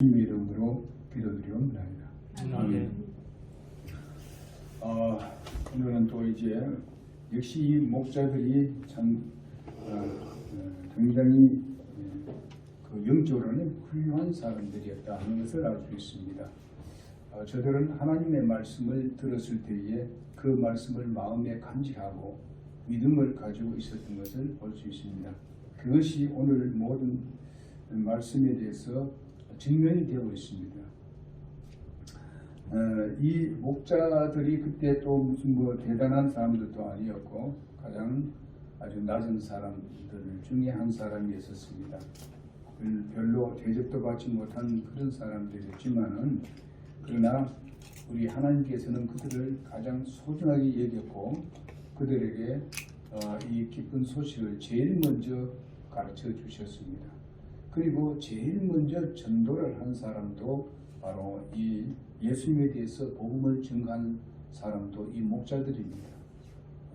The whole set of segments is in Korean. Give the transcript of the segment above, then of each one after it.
주님의 이름으로 기도드리옵나이다. 아멘. 오늘은 또 이제 역시 이 목자들이 참 굉장히 그 영적으로는 훌륭한 사람들이었다 하는 것을 알 수 있습니다. 저들은 하나님의 말씀을 들었을 때에 그 말씀을 마음에 간직하고 믿음을 가지고 있었던 것을 볼 수 있습니다. 그것이 오늘 모든 말씀에 대해서 증명이 되고 있습니다. 이 목자들이 그때 또 무슨 대단한 사람들도 아니었고 가장 아주 낮은 사람들 중에 한 사람이었습니다. 별로 대접도 받지 못한 그런 사람들이었지만은 그러나 우리 하나님께서는 그들을 가장 소중하게 여겼고 그들에게 이 기쁜 소식을 제일 먼저 가르쳐 주셨습니다. 그리고 제일 먼저 전도를 한 사람도 바로 이 예수님에 대해서 복음을 전한 사람도 이 목자들입니다.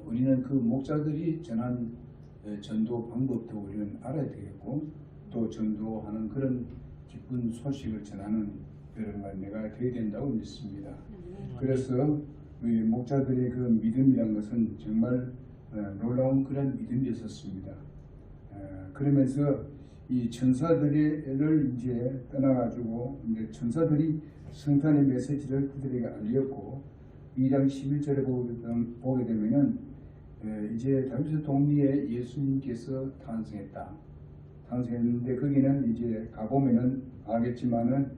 우리는 그 목자들이 전한 전도 방법도 우리는 알아야 되겠고 또 전도하는 그런 기쁜 소식을 전하는 여러분 내가 되어야 된다고 믿습니다. 그래서 우리 목자들의 그 믿음이란 것은 정말 놀라운 그런 믿음이었습니다. 그러면서 이 천사들을 이제 떠나가지고 이제 천사들이 성탄의 메시지를 그들에게 알렸고 2장 11절에 보게 되면은 이제 다윗의 동리에 예수님께서 탄생했는데 거기는 이제 가보면은 알겠지만은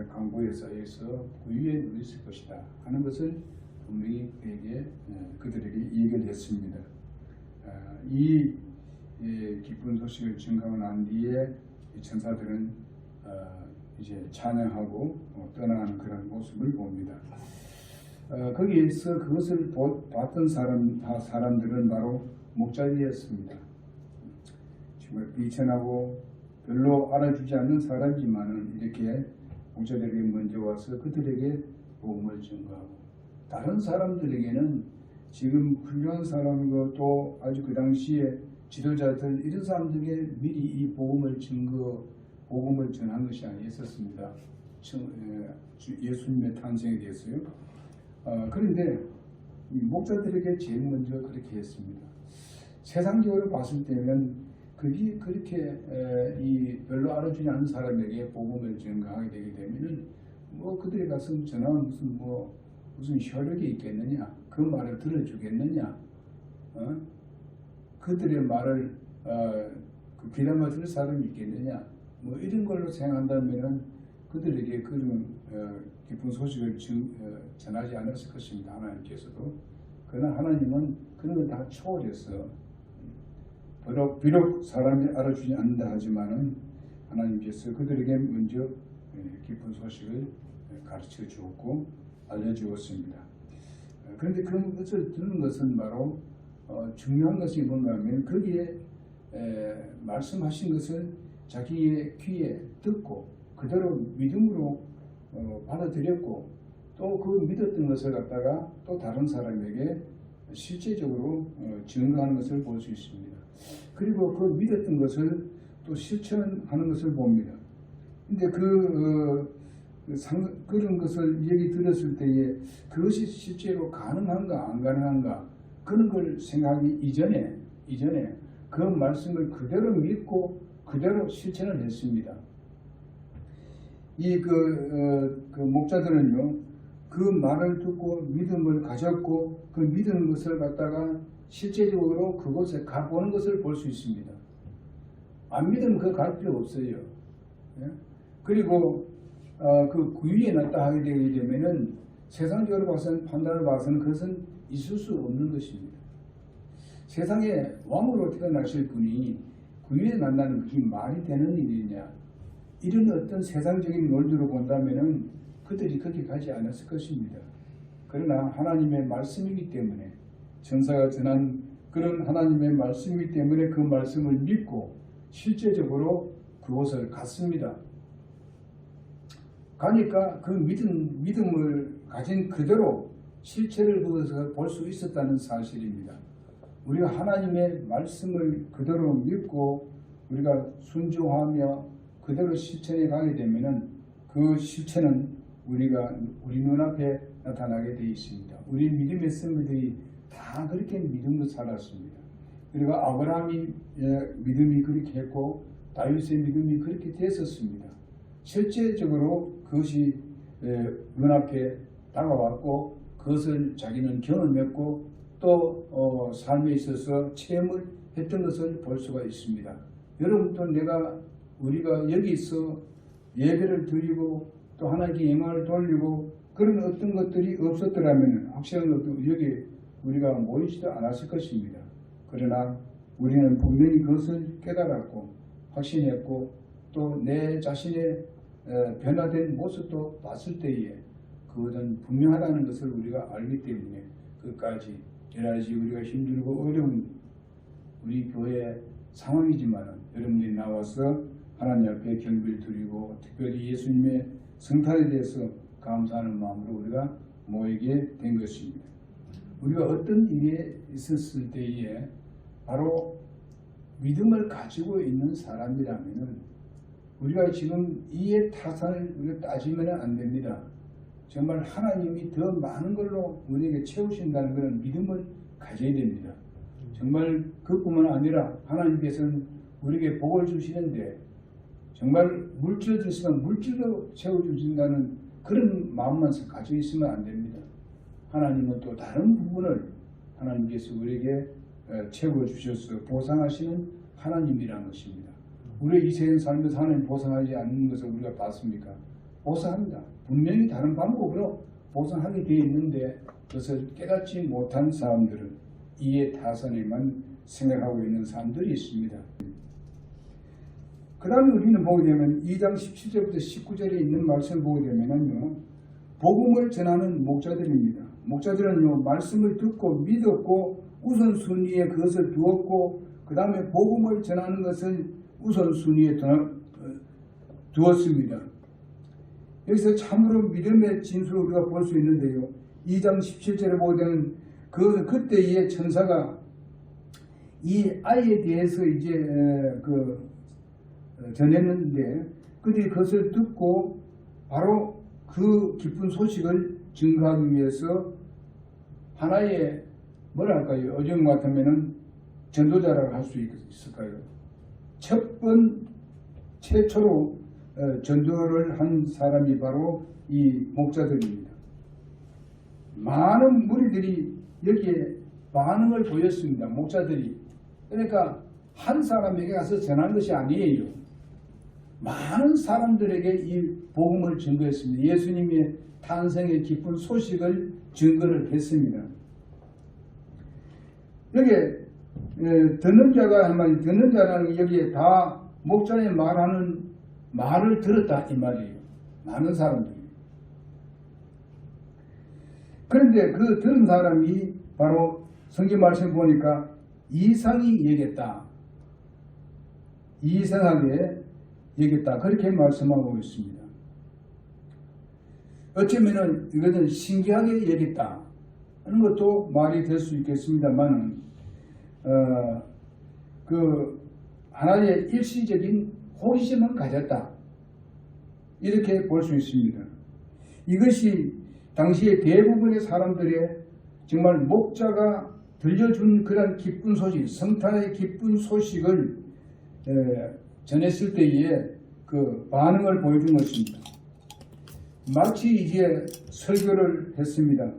강보에 쌓여서 구유에 누렸을 것이다 하는 것을 분명히 그들에게 얘기를 했습니다. 이 기쁜 소식을 증가하고 난 뒤에 천사들은 이제 찬양하고 떠나가는 그런 모습을 봅니다. 거기에서 그것을 봤던 사람들은 바로 목자들이었습니다. 정말 비천하고 별로 알아주지 않는 사람이지만은 이렇게 목자들에게 먼저 와서 그들에게 복음을 전가하고 다른 사람들에게는 지금 훌륭한 사람이고 또 아주 그 당시에 지도자들 이런 사람들에게 미리 이 복음을 전한 것이 아니었습니다. 예수님의 탄생에 대해서요. 그런데 목자들에게 제일 먼저 그렇게 했습니다. 세상적으로 봤을 때는 그게 그렇게 별로 알아주지 않는 사람에게 복음을 전가하게 되게 되면은 그들이 가서 전하면 무슨 효력이 있겠느냐? 그 말을 들어주겠느냐? 그들의 말을 그 귀담아 들을 사람이 있겠느냐? 이런 걸로 생각한다면은 그들에게 그런 기쁜 소식을 전하지 않았을 것입니다. 하나님께서도. 그러나 하나님은 그런 걸 다 초월해서 비록 사람이 알아주지 않는다 하지만은 하나님께서 그들에게 먼저 기쁜 소식을 가르쳐 주었고 알려주었습니다. 그런데 그런 것을 듣는 것은 바로 중요한 것이 뭔가 하면 거기에 말씀하신 것을 자기의 귀에 듣고 그대로 믿음으로 받아들였고 또 그 믿었던 것을 갖다가 또 다른 사람에게 실제적으로 증거하는 것을 볼 수 있습니다. 그리고 그 믿었던 것을 또 실천하는 것을 봅니다. 근데 그런 것을 얘기 들었을 때에 그것이 실제로 가능한가 안 가능한가 그런 걸 생각하기 이전에 그 말씀을 그대로 믿고 그대로 실천을 했습니다. 그 목자들은요 그 말을 듣고 믿음을 가졌고 그 믿은 것을 갖다가 실제적으로 그곳에 가보는 것을 볼 수 있습니다. 안 믿으면 그 갈 필요 없어요. 그리고 그 구유에 났다 하게 되게 되면은 세상적으로 봐서는 판단을 봐서는 그것은 있을 수 없는 것입니다. 세상에 왕으로 태어나실 분이 구유에 난다는 그게 말이 되는 일이냐? 이런 어떤 세상적인 논리로 본다면은 그들이 거기 가지 않았을 것입니다. 그러나 하나님의 말씀이기 때문에 천사가 전한 그런 하나님의 말씀이기 때문에 그 말씀을 믿고 실제적으로 그곳을 갔습니다. 가니까 그 믿음을 가진 그대로 실체를 그것을 볼 수 있었다는 사실입니다. 우리가 하나님의 말씀을 그대로 믿고 우리가 순종하며 그대로 실천해 가게 되면은 그 실체는 우리 눈앞에 나타나게 되어 있습니다. 우리 믿음의 선배들이 다 그렇게 믿음으로 살았습니다. 그리고 아브라함이 믿음이 그렇게 했고 다윗의 믿음이 그렇게 됐었습니다. 실제적으로 그것이 눈앞에 다가왔고 그것을 자기는 경험했고 또 삶에 있어서 체험을 했던 것을 볼 수가 있습니다. 여러분도 우리가 여기서 예배를 드리고 또 하나님께 영광을 돌리고 그런 어떤 것들이 없었더라면 확실한 것도 여기 우리가 모이지도 않았을 것입니다. 그러나 우리는 분명히 그것을 깨달았고 확신했고 또 내 자신의 변화된 모습도 봤을 때에 그것은 분명하다는 것을 우리가 알기 때문에 끝까지 여러 가지 우리가 힘들고 어려운 우리 교회 상황이지만 여러분들이 나와서 하나님 앞에 경배를 드리고 특별히 예수님의 성탄에 대해서 감사하는 마음으로 우리가 모이게 된 것입니다. 우리가 어떤 일에 있었을 때에 바로 믿음을 가지고 있는 사람이라면 우리가 지금 이의 타산을 우리가 따지면 안 됩니다. 정말 하나님이 더 많은 걸로 우리에게 채우신다는 그런 믿음을 가져야 됩니다. 정말 그뿐만 아니라 하나님께서는 우리에게 복을 주시는데 정말 물질을 주시면 물질로 채워주신다는 그런 마음만 가지고 있으면 안 됩니다. 하나님은 또 다른 부분을 하나님께서 우리에게 채워주셔서 보상하시는 하나님이라는 것입니다. 우리 이 세상 살면서 하나님 보상하지 않는 것을 우리가 봤습니까? 보상합니다. 분명히 다른 방법으로 보상하게 되어 있는데 그것을 깨닫지 못한 사람들은 이의 타산에만 생각하고 있는 사람들이 있습니다. 그 다음에 우리는 보게 되면 2장 17절부터 19절에 있는 말씀을 보게 되면요, 복음을 전하는 목자들입니다. 목자들은요, 말씀을 듣고 믿었고 우선순위에 그것을 두었고 그 다음에 복음을 전하는 것을 우선순위에 두었습니다. 여기서 참으로 믿음의 진수를 우리가 볼 수 있는데요. 2장 17절에 보게 되면 그때의 천사가 이 아이에 대해서 이제 전했는데 그들이 그것을 듣고 바로 그 기쁜 소식을 증거하기 위해서 하나의 뭐랄까요? 어정 같으면은 전도자라고 할 수 있을까요? 최초로 전도를 한 사람이 바로 이 목자들입니다. 많은 무리들이 여기에 반응을 보였습니다. 목자들이. 그러니까 한 사람에게 가서 전한 것이 아니에요. 많은 사람들에게 이 복음을 증거했습니다. 예수님의 탄생의 기쁜 소식을 증거를 했습니다. 여기에 듣는 자라는 여기에 다 목자의 말하는 말을 들었다 이 말이에요. 많은 사람들이. 그런데 그 들은 사람이 바로 성경 말씀 보니까 이상이 얘기했다. 이상하게 얘기했다. 그렇게 말씀하고 있습니다. 어쩌면은 이것은 신기하게 얘기했다 하는 것도 말이 될 수 있겠습니다만 하나의 일시적인 호기심을 가졌다. 이렇게 볼 수 있습니다. 이것이 당시의 대부분의 사람들의 정말 목자가 들려준 그런 기쁜 소식, 성탄의 기쁜 소식을 전했을 때에 그 반응을 보여준 것입니다. 마치 이제 설교를 했습니다.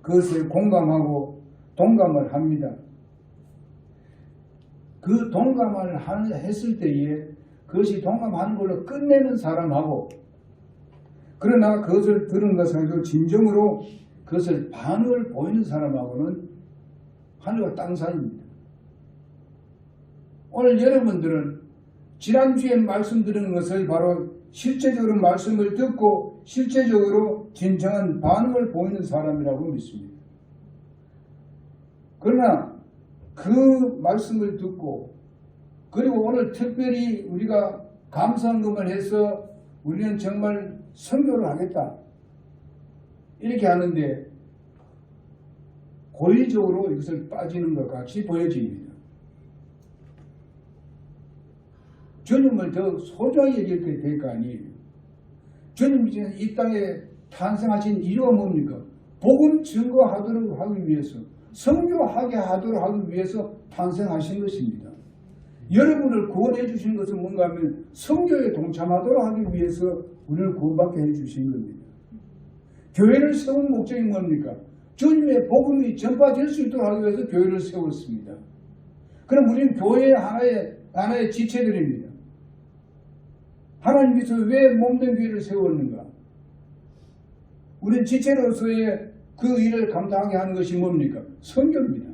그것에 공감하고 동감을 합니다. 그 동감을 했을 때에 그것이 동감하는 걸로 끝내는 사람하고 그러나 그것을 들은 것을 가지고 진정으로 그것을 반응을 보이는 사람하고는 하늘과 땅 사이입니다. 오늘 여러분들은 지난주에 말씀드린 것을 바로 실제적으로 말씀을 듣고 실제적으로 진정한 반응을 보이는 사람이라고 믿습니다. 그러나 그 말씀을 듣고 그리고 오늘 특별히 우리가 감사헌금을 해서 우리는 정말 선교를 하겠다 이렇게 하는데 고의적으로 이것을 빠지는 것 같이 보여집니다. 주님을 더 소중하게 여길 거 아니에요. 주님이 이 땅에 탄생하신 이유가 뭡니까? 복음 증거하도록 하기 위해서, 선교하게 하도록 하기 위해서 탄생하신 것입니다. 여러분을 구원해 주신 것은 뭔가 하면 선교에 동참하도록 하기 위해서 우리를 구원받게 해 주신 겁니다. 교회를 세운 목적이 뭡니까? 주님의 복음이 전파될 수 있도록 하기 위해서 교회를 세웠습니다. 그럼 우리는 교회의 하나의 지체들입니다. 하나님께서 왜 몸된 교회를 세웠는가? 우리는 지체로서의 그 일을 감당하게 하는 것이 뭡니까? 선교입니다.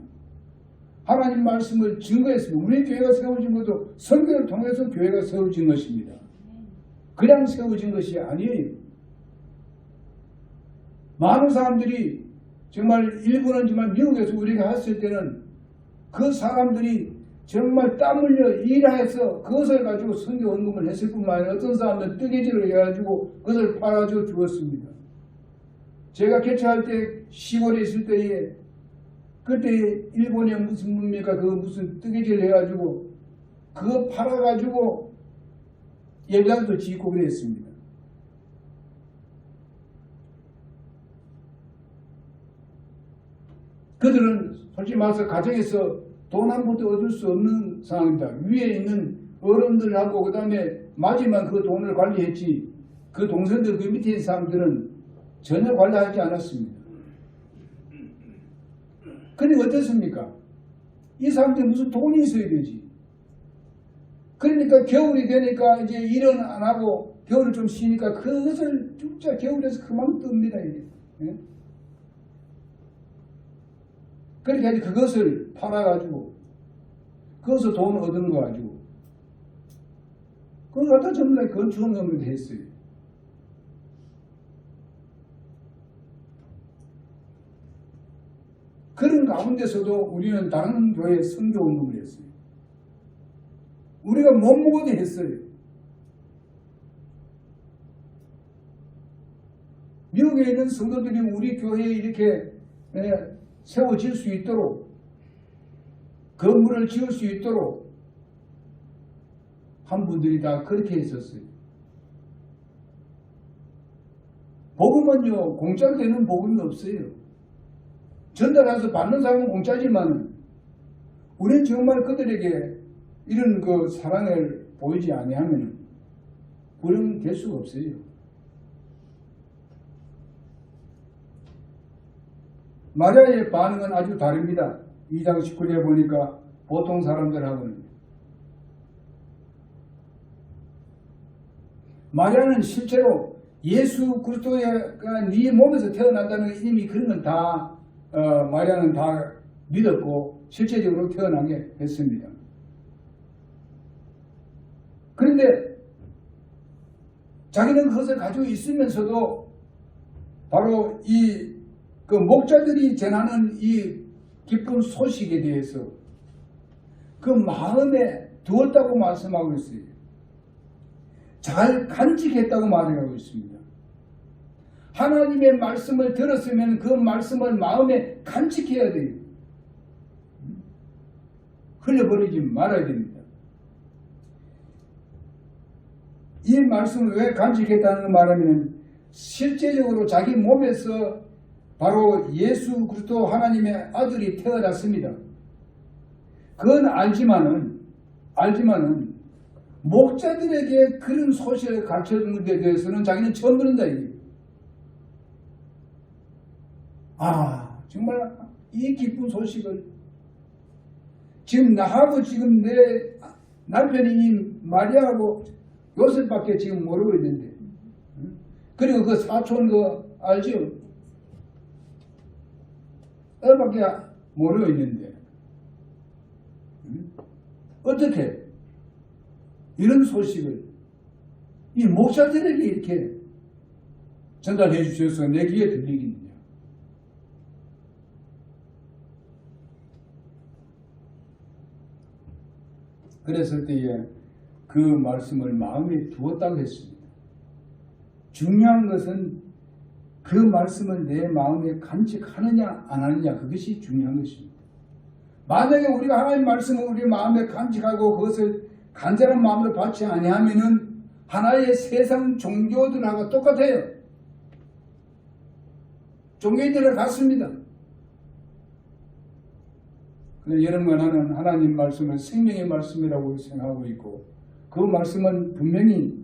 하나님 말씀을 증거했습니다. 우리 교회가 세워진 것도 선교를 통해서 교회가 세워진 것입니다. 그냥 세워진 것이 아니에요. 많은 사람들이 정말 일부는 정말 미국에서 우리가 했을 때는 그 사람들이 정말 땀 흘려 일해서 그것을 가지고 선교 헌금을 했을 뿐만 아니라 어떤 사람은 뜨개질을 해가지고 그것을 팔아줘 주었습니다. 제가 개척할 때 시골에 있을 때에 그때 일본에 무슨 뭡니까 그 무슨 뜨개질 해가지고 그거 팔아가지고 예배당도 짓고 그랬습니다. 그들은 솔직히 말해서 가정에서 돈 한 푼도 얻을 수 없는 상황입니다. 위에 있는 어른들하고 그 다음에 마지막 그 돈을 관리했지 그 동생들 그 밑에 있는 사람들은 전혀 관리하지 않았습니다. 그런데 어떻습니까? 이 사람들이 무슨 돈이 있어야 되지. 그러니까 겨울이 되니까 이제 일은 안 하고 겨울을 좀 쉬니까 그것을 진짜 겨울에서 그만 뜹니다. 이게. 예? 그렇게 그것을 팔아가지고 그것을 돈을 얻은 거 가지고 그걸 갖다 전부 다 건축헌금을 했어요. 그런 가운데서도 우리는 다른 교회에 선교헌금을 했어요. 우리가 못 먹어도 했어요. 미국에 있는 성도들이 우리 교회에 이렇게 세워질 수 있도록 건물을 지을 수 있도록 한 분들이 다 그렇게 했었어요. 복음은요 공짜로 되는 복음이 없어요. 전달해서 받는 사람은 공짜지만 우리는 정말 그들에게 이런 그 사랑을 보이지 아니하면 우리는 될 수가 없어요. 마리아의 반응은 아주 다릅니다. 2장 19절에 보니까 보통 사람들하고는 마리아는 실제로 예수 그리스도가 네 몸에서 태어난다는 이미 그런 건 다 마리아는 다 믿었고 실제적으로 태어나게 했습니다. 그런데 자기는 그것을 가지고 있으면서도 바로 이 그 목자들이 전하는 이 기쁜 소식에 대해서 그 마음에 두었다고 말씀하고 있어요. 잘 간직했다고 말하고 있습니다. 하나님의 말씀을 들었으면 그 말씀을 마음에 간직해야 돼요. 흘려버리지 말아야 됩니다. 이 말씀을 왜 간직했다는 말하면 실제적으로 자기 몸에서 바로 예수 그리스도 하나님의 아들이 태어났습니다. 그건 알지만은 목자들에게 그런 소식을 가르쳐주는 데 대해서는 자기는 처음 듣는다 이게. 아 정말 이 기쁜 소식을 지금 나하고 지금 내 남편이 마리아하고 요셉밖에 지금 모르고 있는데 그리고 그 사촌 그 알죠? 얼마밖에 모르고 있는데 어떻게 이런 소식을 이 목사들에게 이렇게 전달해 주셔서 내 귀에 들리겠느냐. 그랬을 때에 그 말씀을 마음에 두었다고 했습니다. 중요한 것은 그 말씀을 내 마음에 간직하느냐 안 하느냐 그것이 중요한 것입니다. 만약에 우리가 하나님 말씀을 우리 마음에 간직하고 그것을 간절한 마음으로 받지 아니하면은 하나의 세상 종교들하고 똑같아요. 종교인들은 같습니다. 근데 여러분과 나는 하나님 말씀을 생명의 말씀이라고 생각하고 있고, 그 말씀은 분명히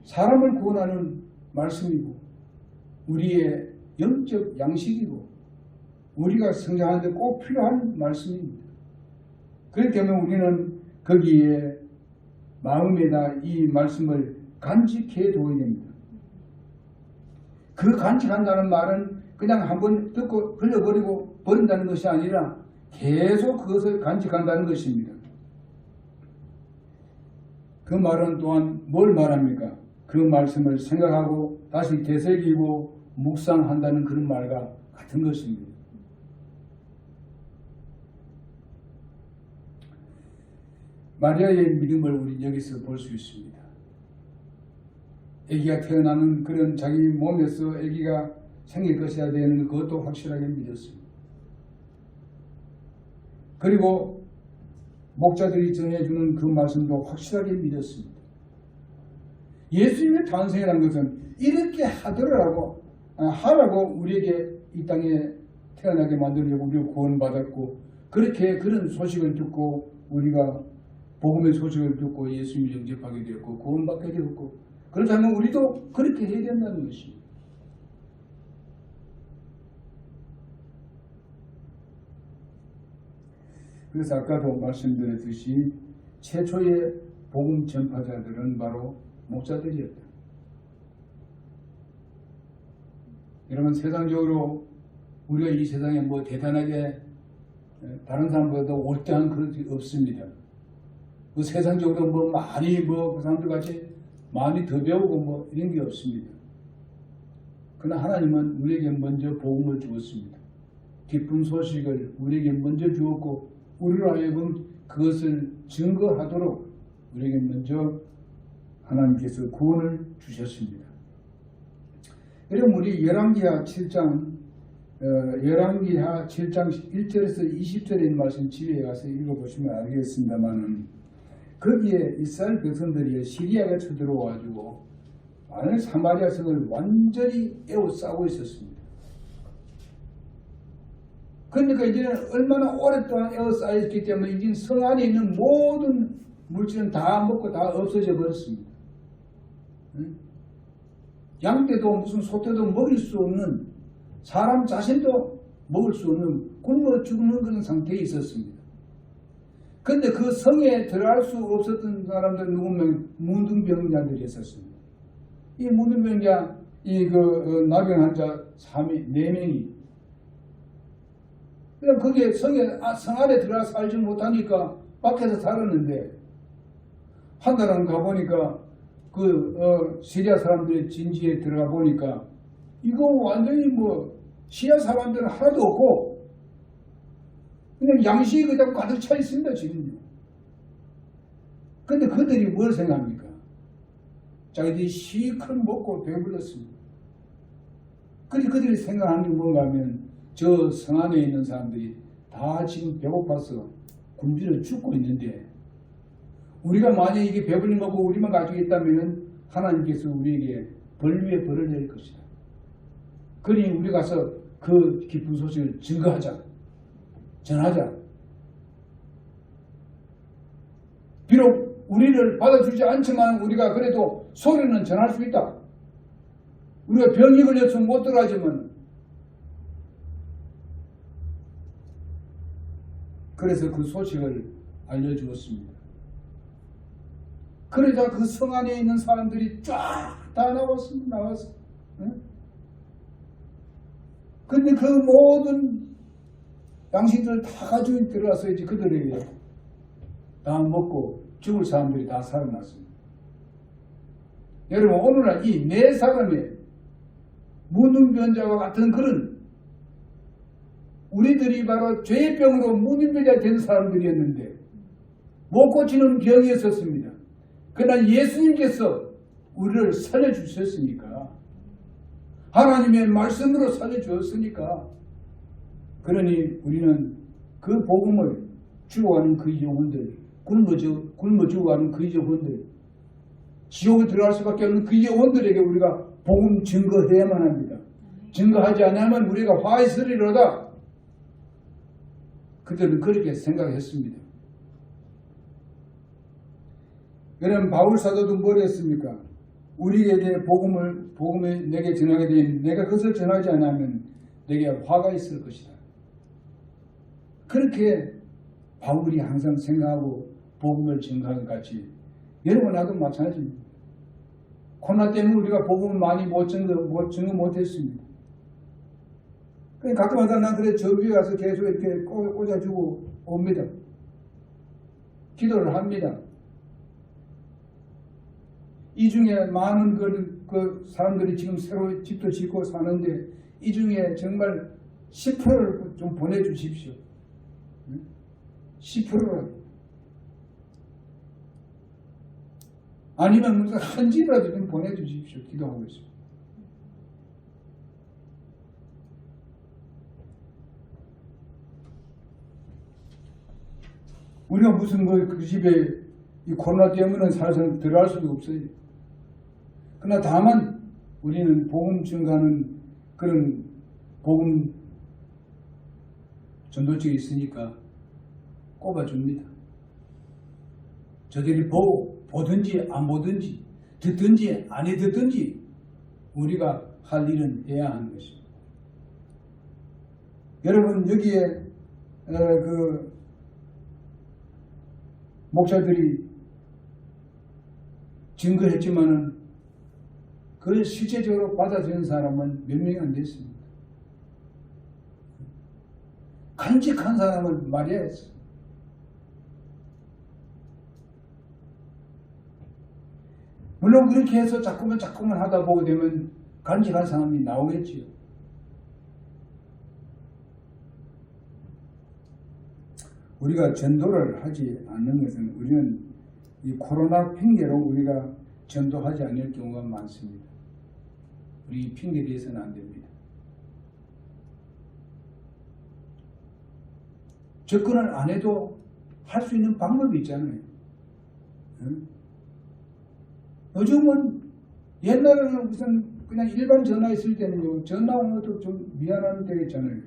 사람을 구원하는 말씀이고 우리의 영적 양식이고 우리가 성장하는 데 꼭 필요한 말씀입니다. 그렇기 때문에 우리는 거기에 마음에다 이 말씀을 간직해 두어야 됩니다. 그 간직한다는 말은 그냥 한번 듣고 흘려버리고 버린다는 것이 아니라 계속 그것을 간직한다는 것입니다. 그 말은 또한 뭘 말합니까? 그 말씀을 생각하고 다시 되새기고 묵상한다는 그런 말과 같은 것입니다. 마리아의 믿음을 우리 여기서 볼 수 있습니다. 아기가 태어나는 그런 자기 몸에서 아기가 생길 것이야 되는 그것도 확실하게 믿었습니다. 그리고 목자들이 전해주는 그 말씀도 확실하게 믿었습니다. 예수님의 탄생이라는 것은 이렇게 하더라고 하라고 우리에게 이 땅에 태어나게 만들려고 우리가 구원받았고, 그렇게 그런 소식을 듣고 우리가 복음의 소식을 듣고 예수님을 영접하게 되었고 구원받게 되었고, 그렇다면 우리도 그렇게 해야 된다는 것입니다. 그래서 아까도 말씀드렸듯이 최초의 복음 전파자들은 바로 목자들이었다. 여러분, 세상적으로 우리가 이 세상에 뭐 대단하게 다른 사람보다 올대한 그런 게 없습니다. 그 세상적으로 뭐 많이 그 사람들 같이 많이 더 배우고 뭐 이런 게 없습니다. 그러나 하나님은 우리에게 먼저 복음을 주었습니다. 기쁜 소식을 우리에게 먼저 주었고 우리로 하여금 그것을 증거하도록 우리에게 먼저 하나님께서 구원을 주셨습니다. 여러분, 우리 열왕기하 7장 1절에서 20절에 있는 말씀 집에 가서 읽어보시면 알겠습니다만, 거기에 이스라엘 백성들이 시리아가 쳐들어와가지고 많은 사마리아 성을 완전히 에워싸고 있었습니다. 그러니까 이제는 얼마나 오랫동안 에워싸였기 때문에 이제 성 안에 있는 모든 물질은 다 먹고 다 없어져 버렸습니다. 양떼도 무슨 소떼도 먹일 수 없는, 사람 자신도 먹을 수 없는 굶어 죽는 그런 상태에 있었습니다. 그런데 그 성에 들어갈 수 없었던 사람들은 누구면 문둥병자들이 있었습니다. 이 문둥병자, 나병 환자 4명이 그냥 거기에 성 안에 들어가 살지 못하니까 밖에서 살았는데, 한 달은 가보니까 시리아 사람들의 진지에 들어가 보니까 이거 완전히 시리아 사람들은 하나도 없고 그냥 양식이 그냥 가득 차 있습니다, 지금요. 근데 그들이 뭘 생각합니까? 자기들이 실컷 먹고 배불렀습니다. 그들이 생각하는 게 뭔가 하면 저 성 안에 있는 사람들이 다 지금 배고파서 굶주려 죽고 있는데, 우리가 만약에 이게 배불리 먹고 우리만 가지고 있다면 하나님께서 우리에게 벌 위에 벌을 내릴 것이다. 그러니 우리 가서 그 기쁜 소식을 증거하자, 전하자. 비록 우리를 받아주지 않지만 우리가 그래도 소리는 전할 수 있다. 우리가 병이 걸려서 못 들어가지만, 그래서 그 소식을 알려주었습니다. 그러자 그 성 안에 있는 사람들이 쫙 다 나왔습니다. 나왔어. 근데 그 모든 양식들을 다 가지고 들어가서 이제 그들에게 다 먹고 죽을 사람들이 다 살아났습니다. 여러분, 오늘날 이 네 사람의 문둥병자와 같은 그런, 우리들이 바로 죄의 병으로 문둥병자 된 사람들이었는데 못 고치는 병이었었습니다. 그러나 예수님께서 우리를 살려주셨으니까, 하나님의 말씀으로 살려주었으니까, 그러니 우리는 그 복음을 주고하는 그 영혼들, 굶어 죽어가는 그 영혼들, 지옥에 들어갈 수밖에 없는 그 영혼들에게 우리가 복음 증거해야만 합니다. 증거하지 않으면 우리가 화의 소리로다. 그들은 그렇게 생각했습니다. 여러분, 바울 사도도 뭘 했습니까? 우리에게 복음을 내게 전하게 되면 내가 그것을 전하지 않으면 내게 화가 있을 것이다. 그렇게 바울이 항상 생각하고 복음을 증거하는 것 같이 여러분 나도 마찬가지입니다. 코로나 때문에 우리가 복음을 많이 증거 못했습니다. 가끔마다 난 그래 저기에 가서 계속 이렇게 꽂아주고 옵니다. 기도를 합니다. 이 중에 많은 그 사람들이 지금 새로 집도 짓고 사는데 이 중에 정말 10%를 좀 보내주십시오. 10%라도. 아니면 무슨 한 집이라도 좀 보내주십시오. 기도하고 있습니다. 우리가 무슨 그 집에 이 코로나 때문에 사실은 들어갈 수도 없어요. 그러나 다만 우리는 복음 증가하는 그런 복음 전도책이 있으니까 꼽아줍니다. 저들이 보든지 안 보든지 듣든지 안 듣든지 우리가 할 일은 해야 하는 것입니다. 여러분 여기에 그 목사들이 증거했지만은 그걸 실제적으로 받아들이는 사람은 몇 명이 안 됐습니다. 간직한 사람은 말이야 했어. 물론 그렇게 해서 자꾸만 하다 보게 되면 간직한 사람이 나오겠지요. 우리가 전도를 하지 않는 것은 우리는 이 코로나 핑계로 우리가 전도하지 않을 경우가 많습니다. 우리 이 핑계에 대해서는 안 됩니다. 접근을 안 해도 할 수 있는 방법이 있잖아요. 응? 요즘은 옛날에는 무슨 그냥 일반 전화했을 때는요, 전화 오는 것도 좀 미안한 때가 있잖아요.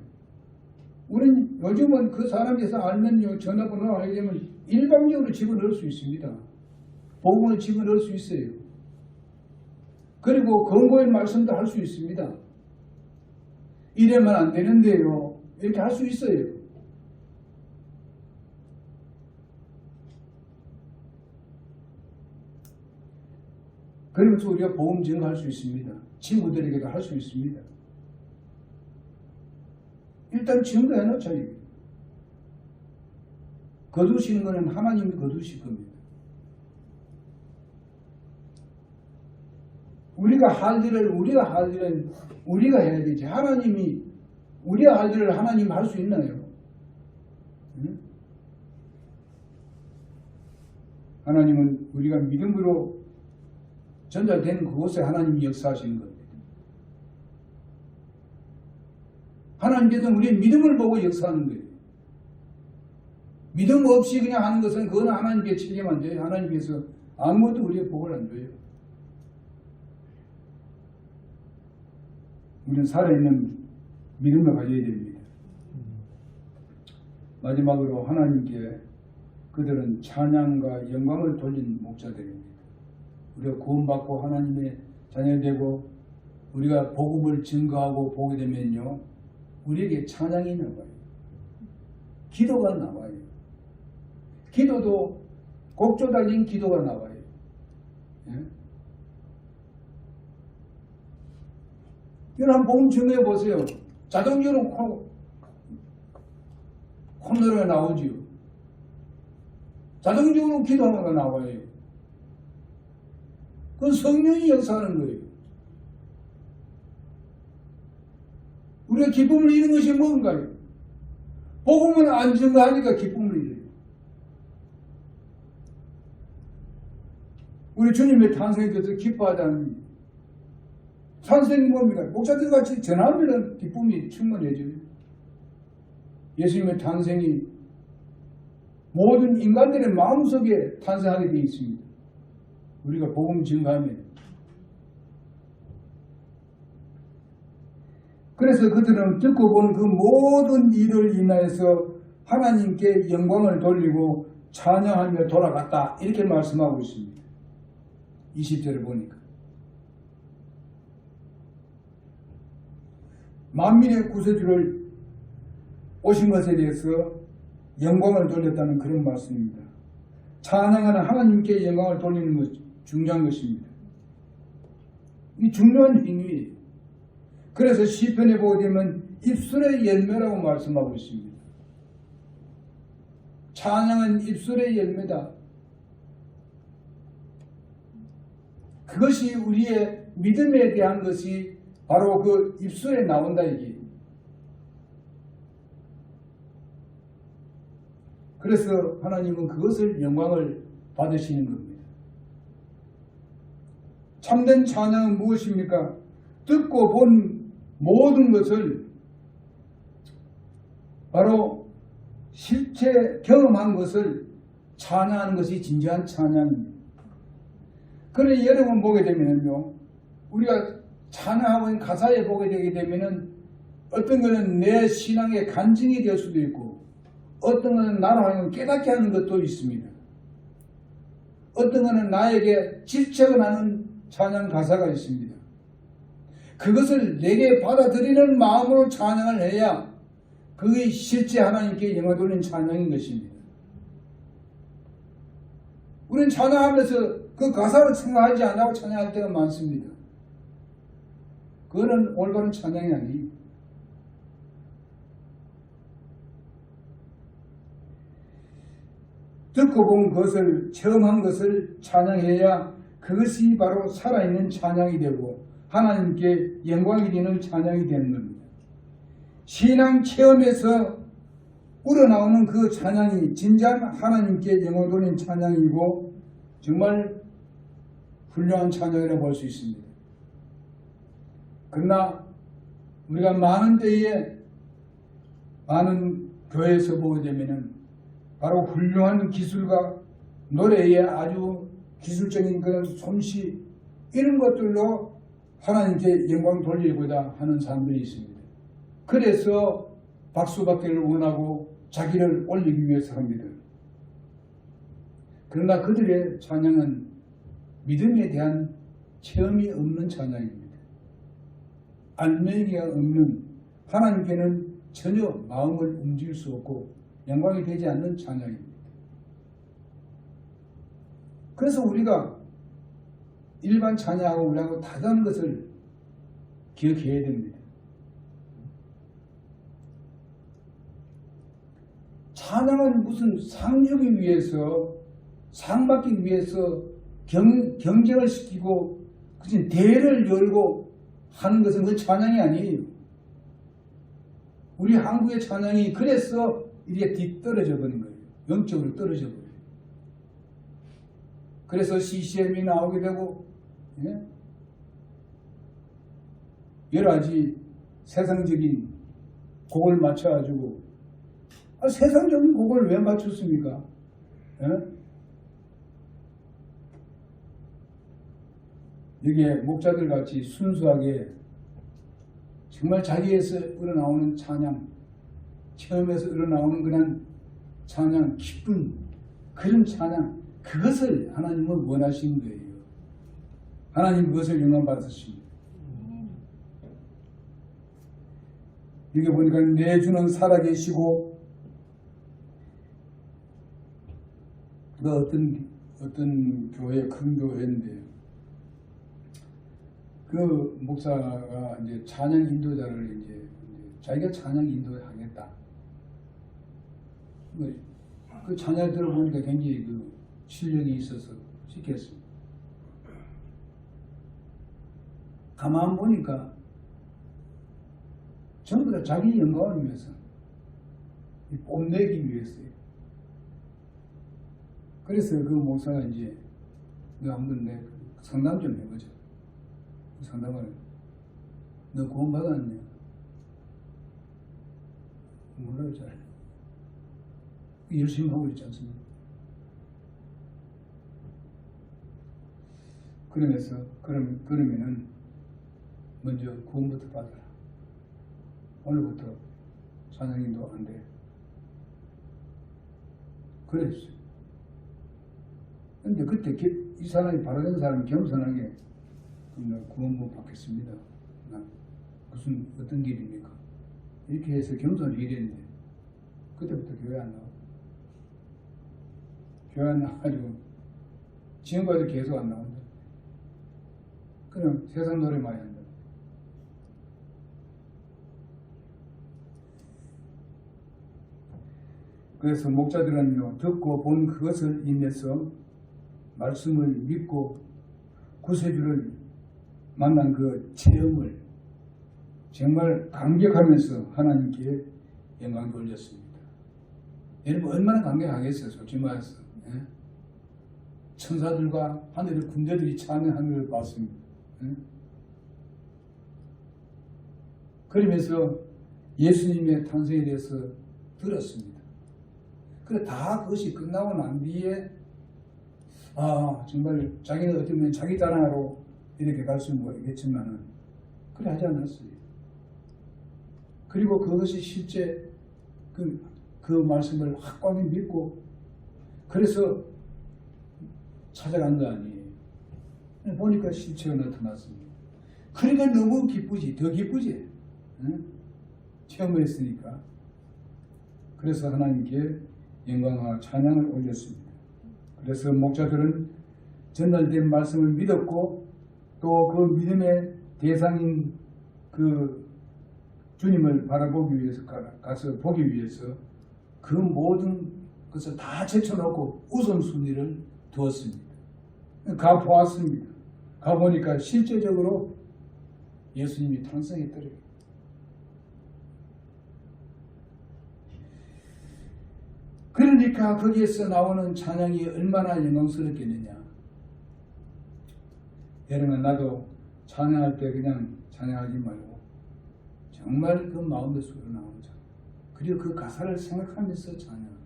우린 요즘은 그 사람에서 알면요, 전화번호를 알게 되면 일방적으로 집어넣을 수 있습니다. 복음을 집어넣을 수 있어요. 그리고 권고의 말씀도 할 수 있습니다. 이래만 안 되는데요, 이렇게 할 수 있어요. 그러면서 우리가 복음 증거할 수 있습니다. 친구들에게도 할 수 있습니다. 일단 증거해놓자. 거두시는 것은 하나님이 거두실 겁니다. 우리가 할 일은 우리가 해야 되지. 하나님이 우리가 할 일을 하나님이 할 수 있나요? 응? 하나님은 우리가 믿음으로 전달되는 그곳에 하나님이 역사하시는 겁니다. 하나님께서는 우리의 믿음을 보고 역사하는 거예요. 믿음 없이 그냥 하는 것은 그건 하나님께 책임 안 져요. 하나님께서 아무것도 우리의 복을 안 줘요. 우리는 살아있는 믿음을 가져야 됩니다. 마지막으로 하나님께 그들은 찬양과 영광을 돌린 목자들입니다. 우리가 구원받고 하나님의 자녀되고 우리가 복음을 증거하고 보게 되면요, 우리에게 찬양이 나와요. 기도가 나와요. 기도도 곡조 달린 기도가 나와요. 예? 여러분 복음 증거해 보세요. 자동적으로 콧노래가 나오지요. 자동적으로 기도가 나와요. 그건 성령이 역사하는 거예요. 우리가 기쁨을 잃은 것이 뭔가요? 복음을 안 증거하니까 기쁨을 잃어요. 우리 주님의 탄생에 대해서 기뻐하다는 탄생이 뭡니까? 목사들 같이 전하면 기쁨이 충만해져요. 예수님의 탄생이 모든 인간들의 마음속에 탄생하게 되어 있습니다. 우리가 복음 증거하면. 그래서 그들은 듣고 본 그 모든 일을 인하여서 하나님께 영광을 돌리고 찬양하며 돌아갔다. 이렇게 말씀하고 있습니다. 20절을 보니까. 만민의 구세주를 오신 것에 대해서 영광을 돌렸다는 그런 말씀입니다. 찬양하는 하나님께 영광을 돌리는 것 중요한 것입니다. 이 중요한 행위예요. 그래서 시편에 보게 되면 입술의 열매라고 말씀하고 있습니다. 찬양은 입술의 열매다. 그것이 우리의 믿음에 대한 것이 바로 그 입술에 나온다 이게. 그래서 하나님은 그것을 영광을 받으시는 겁니다. 참된 찬양은 무엇입니까? 듣고 본 모든 것을 바로 실제 경험한 것을 찬양하는 것이 진정한 찬양입니다. 그런데 여러분 보게 되면요, 우리가 찬양하고 있는 가사에 보게 되게 되면은 어떤 것은 내 신앙의 간증이 될 수도 있고, 어떤 것은 나로 하여금 깨닫게 하는 것도 있습니다. 어떤 것은 나에게 질책을 하는 찬양 가사가 있습니다. 그것을 내게 받아들이는 마음으로 찬양을 해야 그게 실제 하나님께 영광 돌리는 찬양인 것입니다. 우리는 찬양하면서 그 가사를 생각하지 않고 찬양할 때가 많습니다. 그거는 올바른 찬양이 아니에요. 듣고 본 것을, 체험한 것을 찬양해야 그것이 바로 살아있는 찬양이 되고 하나님께 영광이 되는 찬양이 되는 겁니다. 신앙 체험에서 우러나오는 그 찬양이 진짜한 하나님께 영광 돌리는 찬양이고 정말 훌륭한 찬양이라고 볼 수 있습니다. 그러나 우리가 많은 때에 많은 교회에서 보게 되면은 바로 훌륭한 기술과 노래의 아주 기술적인 그런 솜씨 이런 것들로 하나님께 영광 돌리고자 하는 사람들이 있습니다. 그래서 박수받기를 원하고 자기를 올리기 위해서 합니다. 그러나 그들의 찬양은 믿음에 대한 체험이 없는 찬양입니다. 알맹이가 없는, 하나님께는 전혀 마음을 움직일 수 없고 영광이 되지 않는 찬양입니다. 그래서 우리가 일반 찬양하고 우리하고 다른 것을 기억해야 됩니다. 찬양은 무슨 상 주기 위해서, 상 받기 위해서 경쟁을 시키고 그치 대회를 열고 하는 것은 그 찬양이 아니에요. 우리 한국의 찬양이 그래서 이게 뒤떨어져 버린 거예요. 영적으로 떨어져 버려요. 그래서 CCM이 나오게 되고, 예? 여러 가지 세상적인 곡을 맞춰가지고, 세상적인 곡을 왜 맞췄습니까? 예? 여기에 목자들 같이 순수하게 정말 자기에서 우러나오는 찬양, 체험에서 우러나오는 그런 찬양, 기쁜 그런 찬양, 그것을 하나님은 원하시는 거예요. 하나님 그것을 영광 받으십니다. 여기 보니까 내 주는 살아계시고, 그 어떤 교회, 큰 교회인데, 그 목사가 이제 찬양 인도자를 이제 자기가 찬양 인도하겠다. 그 찬양 들어보니까 굉장히 그 실력이 있어서 시켰습니다. 가만 보니까 전부 다 자기 영광을 위해서, 뽐내기 위해서요. 그래서 그 목사가 이제 너 한번 내 상담 좀 해보자. 상담을, 너 구원 받았냐? 몰라요, 잘. 열심히 하고 있지 않습니까? 그러면은 먼저 구원부터 받아라. 오늘부터 찬양인도 안 돼. 그랬어요. 근데 그때 이 사람이 바라던 사람이 겸손하게 구원부 받겠습니다. 무슨 어떤 길입니까? 이렇게 해서 겸손히 일했는데 그때부터 교회 안 나오고 교회 안 나와가지고 지금까지 계속 안 나온다. 그냥 세상 노래 많이 한다. 그래서 목자들은요, 듣고 본 그것을 인해서 말씀을 믿고 구세주를 만난 그 체험을 정말 감격하면서 하나님께 영광 돌렸습니다. 여러분 얼마나 감격하겠어요, 솔직히 말해서. 예? 천사들과 하늘의 군대들이 찬양하는 걸 봤습니다. 예? 그러면서 예수님의 탄생에 대해서 들었습니다. 그래 다 그것이 끝나고 난 뒤에 정말 자기는 어쩌면 자기 자랑으로 이렇게 갈 수는 모르겠지만은 그래 하지 않았어요. 그리고 그것이 실제 그 말씀을 확고하게 믿고 그래서 찾아간 거 아니에요. 보니까 실체가 나타났습니다. 그러니까 너무 기쁘지, 더 기쁘지. 응? 체험을 했으니까. 그래서 하나님께 영광과 찬양을 올렸습니다. 그래서 목자들은 전달된 말씀을 믿었고 또 그 믿음의 대상인 그 주님을 바라보기 위해서 가서 보기 위해서 그 모든 것을 다 제쳐놓고 우선순위를 두었습니다. 가보았습니다. 가보니까 실제적으로 예수님이 탄생했더래요. 그러니까 거기에서 나오는 찬양이 얼마나 영광스럽겠느냐. 여러분 나도 찬양할 때 그냥 찬양하지 말고 정말 그 마음의 소리로 나오자. 그리고 그 가사를 생각하면서 찬양.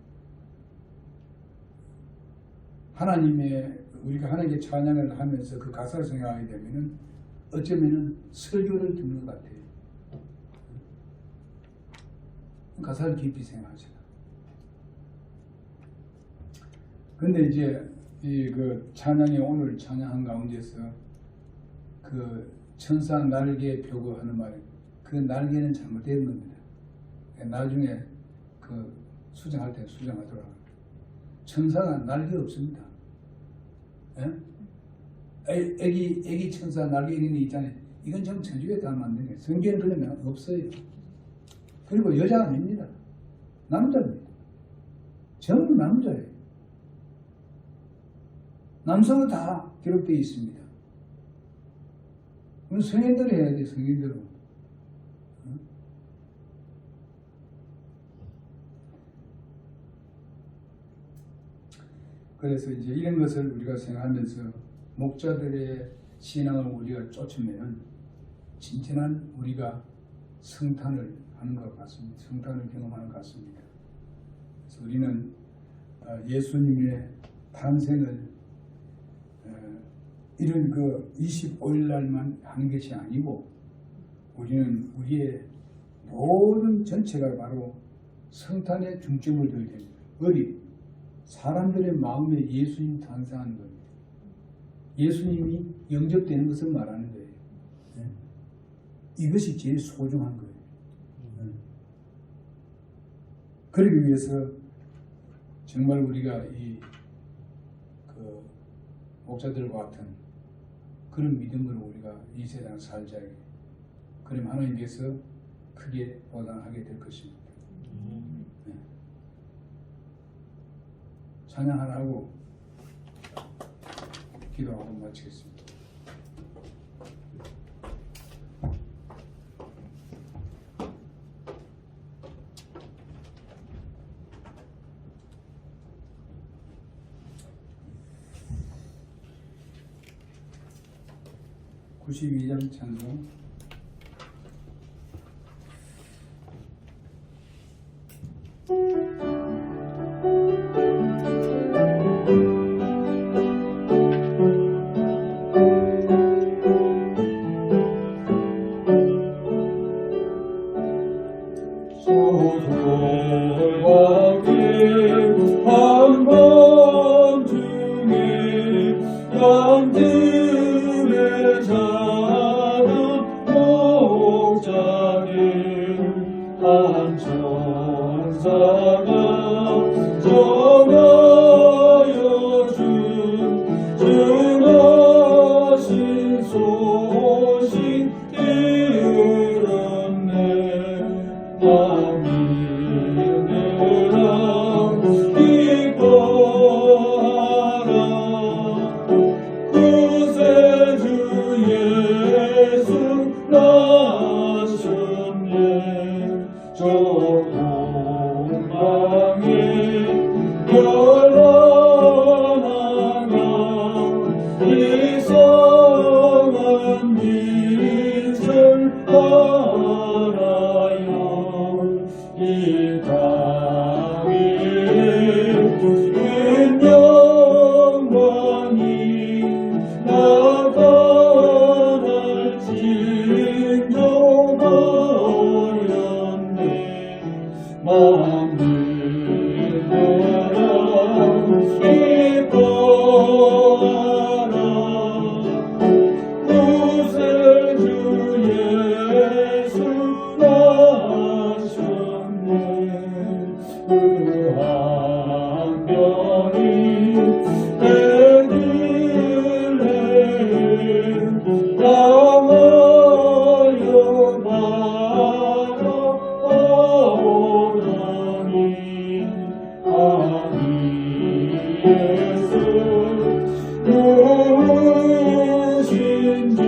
우리가 하나님께 찬양을 하면서 그 가사를 생각하게 되면은 어쩌면은 설교를 듣는 것 같아요. 가사를 깊이 생각하잖아. 근데 이제 그 찬양이 오늘 찬양한 가운데서 그 천사 날개 펴고 하는 말, 그 날개는 잘못된 겁니다. 나중에 그 수정할 때 수정하더라고요. 천사가 날개 없습니다. 예? 애기 천사 날개 있는 게 있잖아요. 이건 좀 천주교에 다 만든 거예요. 성경에 그러면 없어요. 그리고 여자가 아닙니다. 남자입니다. 전부 남자예요. 남성은 다 기록되어 있습니다. 그럼 성인들이 해야 돼, 성인들은. 그래서 이제 이런 것을 우리가 생각하면서 목자들의 신앙을 우리가 쫓으면 진정한 우리가 성탄을 하는 것 같습니다. 성탄을 경험하는 것 같습니다. 그래서 우리는 예수님의 탄생을 이런 그 25일 날만 하는 것이 아니고 우리는 우리의 모든 전체가 바로 성탄에 중점을 둬야 됩니다. 사람들의 마음에 예수님 탄생하는 겁니다. 예수님이 영접되는 것을 말하는 거예요. 네? 이것이 제일 소중한 거예요. 그러기 위해서 정말 우리가 그 목자들과 같은 그런 믿음으로 우리가 이 세상을 살자. 그럼 하나님께서 크게 보답하게 될 것입니다. 네. 찬양 하나 하고 기도하고 마치겠습니다. (92장) 찬송. 작은 목자를 한 천사가 전하여 증하신 소식 들었네. 나 믿으라 기뻐하라. 구세주 예수 나셨네. 저 공방에 열하나가 이상한 빛을 알아요. 이 땅 위에 큰 영광이 나타날지 징조하였네. 마음 믿으라 기뻐하라. 구세주 예수 나셨네. 그 한편이 베들레헴 향하여 바라보더니 아니 예수 누구신지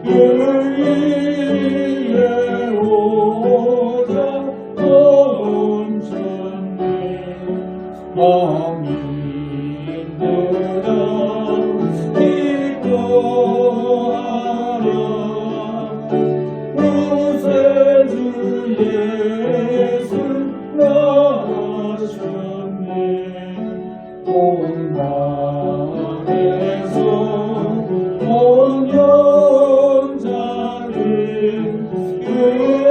그 위에 오자 멈췄네. 마음 믿으라 기뻐하라. 구세주 예수 나셨네. 공방에서 온 영자들 그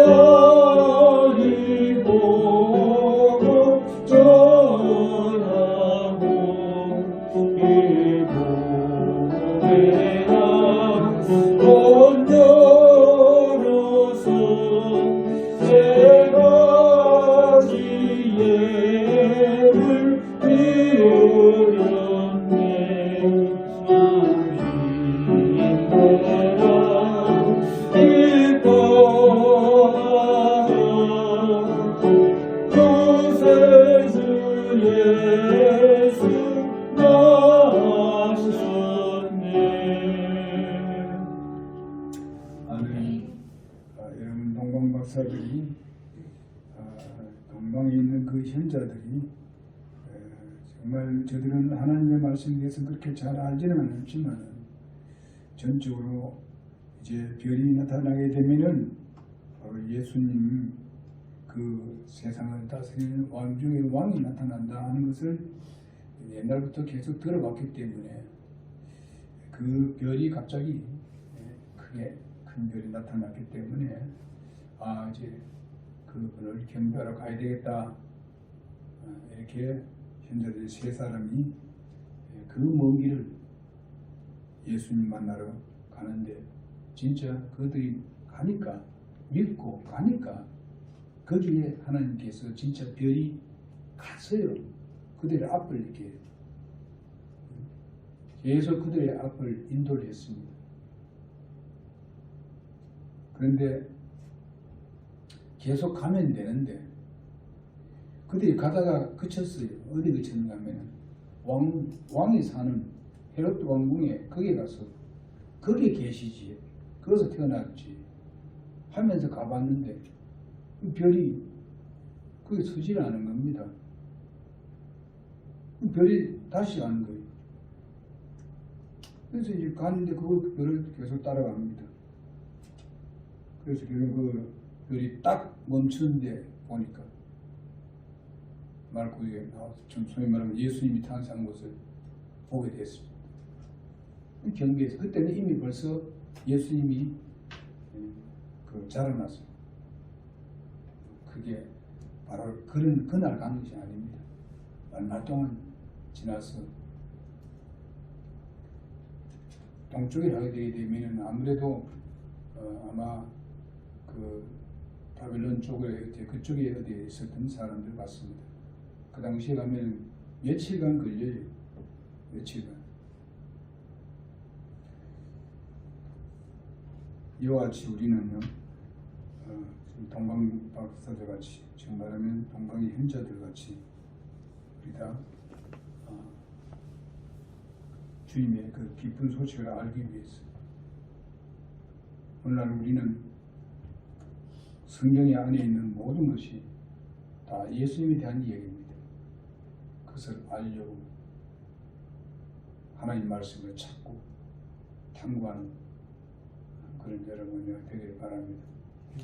아이 보고 전하고 이보배나 문 열어서 세 가지 예를 드렸네. 믿으라 기뻐하라. 구세주 예수 나셨네. 아멘. 여러분 동방 박사들이 동방에 있는 그 현자들이 정말 저들은 하나님의 말씀에 대해서 그렇게 잘 알지는 않지만 전적으로 이제 별이 나타나게 되면은 바로 예수님 그 세상을 다스리는 왕 중에 왕이 나타난다 하는 것을 옛날부터 계속 들어왔기 때문에 그 별이 갑자기 크게 큰 별이 나타났기 때문에 이제 그분을 경배하러 가야 되겠다. 이렇게 현자들 세 사람이 그 먼 길을 예수님 만나러 가는데 진짜 그들이 가니까 믿고 가니까 거기에 하나님께서 진짜 별이 갔어요. 그들의 앞을 이렇게 계속 그들의 앞을 인도를 했습니다. 그런데 계속 가면 되는데 그들이 가다가 그쳤어요. 어디 그쳤는가 하면 왕이 사는 헤롯 왕궁에 거기에 가서 거기에 계시지. 거기서 태어났지 하면서 가봤는데 별이 거기 서질 않은 겁니다. 별이 다시 가는 거예요. 그래서 이제 가는데 그 별을 계속 따라갑니다. 그래서 결국 그 별이 딱 멈추는데 보니까 말구에 나와서 좀 소위 말하면 예수님이 탄생한 것을 보게 됐습니다. 경계에서 그때는 이미 벌써 예수님이 자라났어요. 그게 바로 그날 간 것이 아닙니다. 얼마 동안 지나서 동쪽에 가게 되게 되면 아무래도 아마 그 바벨론 쪽에 그쪽에 어디에 있었던 사람들 같습니다. 그 당시에 가면 며칠간 걸려요. 며칠간. 이와 같이 우리는요, 동방 박사들 같이, 지금 말하면 동방의 현자들 같이, 우리 다 주님의 그 기쁜 소식을 알기 위해서 오늘날 우리는 성경 안에 있는 모든 것이 다 예수님에 대한 이야기입니다. 그것을 알려고 하나님 말씀을 찾고 탐구하는 그런 여러분이 되길 바랍니다.